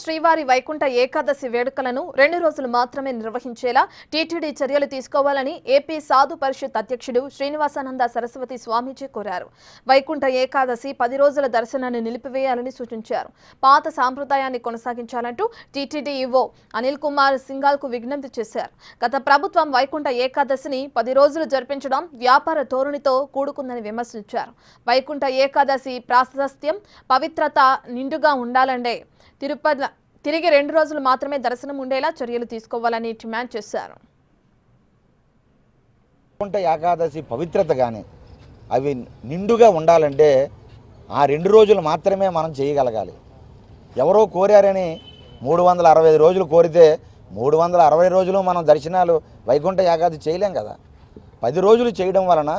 శ్రీవారి వైకుంఠ ఏకాదశి వేడుకలను 2 రోజులు మాత్రమే నిర్వహించేలా టీటీడీ చర్యలు తీసుకోవాలని ఏపీ సాధు పరిషత్ అధ్యక్షుడు శ్రీనివాసానంద సరస్వతి స్వామీజీ కోరారు. వైకుంఠ ఏకాదశి 10 రోజుల దర్శనాన్ని నిలిపివేయాలని సూచించారు. పాత సాంప్రదాయాన్ని కొనసాగించాలంటూ టీటీడీ ఈవో అనిల్ కుమార్ సింఘాల్కు విజ్ఞప్తి చేశారు. గత ప్రభుత్వం వైకుంఠ ఏకాదశిని 10 రోజులు జరిపించడం వ్యాపార ధోరణితో కూడుకుందని విమర్శించారు. వైకుంఠ ఏకాదశి ప్రాశస్త్యం, పవిత్రత నిండుగా ఉండాలంటే తిరిగి 2 రోజులు మాత్రమే దర్శనం ఉండేలా చర్యలు తీసుకోవాలని డిమాండ్ చేశారు. వైకుంఠ ఏకాదశి పవిత్రత కానీ అవి నిండుగా ఉండాలంటే ఆ 2 రోజులు మాత్రమే మనం చేయగలగాలి. ఎవరో కోరారని 365 రోజులు కోరితే 360 రోజులు మనం దర్శనాలు వైకుంఠ ఏకాదశి చేయలేం కదా. 10 రోజులు చేయడం వలన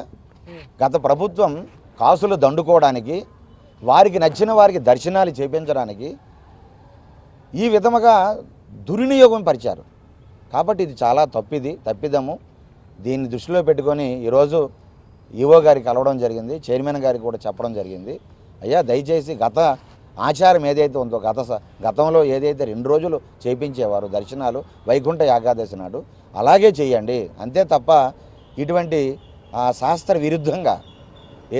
గత ప్రభుత్వం కాసులు దండుకోవడానికి, వారికి నచ్చిన వారికి దర్శనాలు చేయించడానికి ఈ విధముగా దుర్వినియోగం పరిచారు. కాబట్టి ఇది చాలా తప్పిదము. దీన్ని దృష్టిలో పెట్టుకొని ఈరోజు ఈవో గారికి కలవడం జరిగింది, చైర్మన్ గారికి కూడా చెప్పడం జరిగింది. అయ్యా, దయచేసి గత ఆచారం ఏదైతే ఉందో, గతంలో ఏదైతే 2 రోజులు చేయించేవారు దర్శనాలు వైకుంఠ ఏకాదశి నాడు, అలాగే చేయండి. అంతే తప్ప ఇటువంటి శాస్త్ర విరుద్ధంగా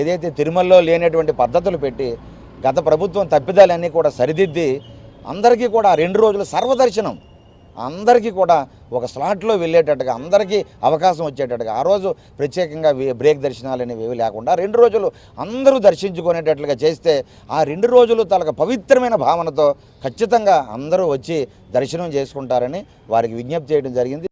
ఏదైతే తిరుమలలో లేనటువంటి పద్ధతులు పెట్టి గత ప్రభుత్వం తప్పిదాలన్నీ కూడా సరిదిద్ది అందరికీ కూడా 2 రోజులు సర్వదర్శనం అందరికీ కూడా ఒక స్లాట్లో వెళ్ళేటట్టుగా, అందరికీ అవకాశం వచ్చేటట్టుగా, ఆ రోజు ప్రత్యేకంగా బ్రేక్ దర్శనాలు అనేవి ఏవి లేకుండా 2 రోజులు అందరూ దర్శించుకునేటట్లుగా చేస్తే ఆ 2 రోజులు తనకు పవిత్రమైన భావనతో ఖచ్చితంగా అందరూ వచ్చి దర్శనం చేసుకుంటారని వారికి విజ్ఞప్తి చేయడం జరిగింది.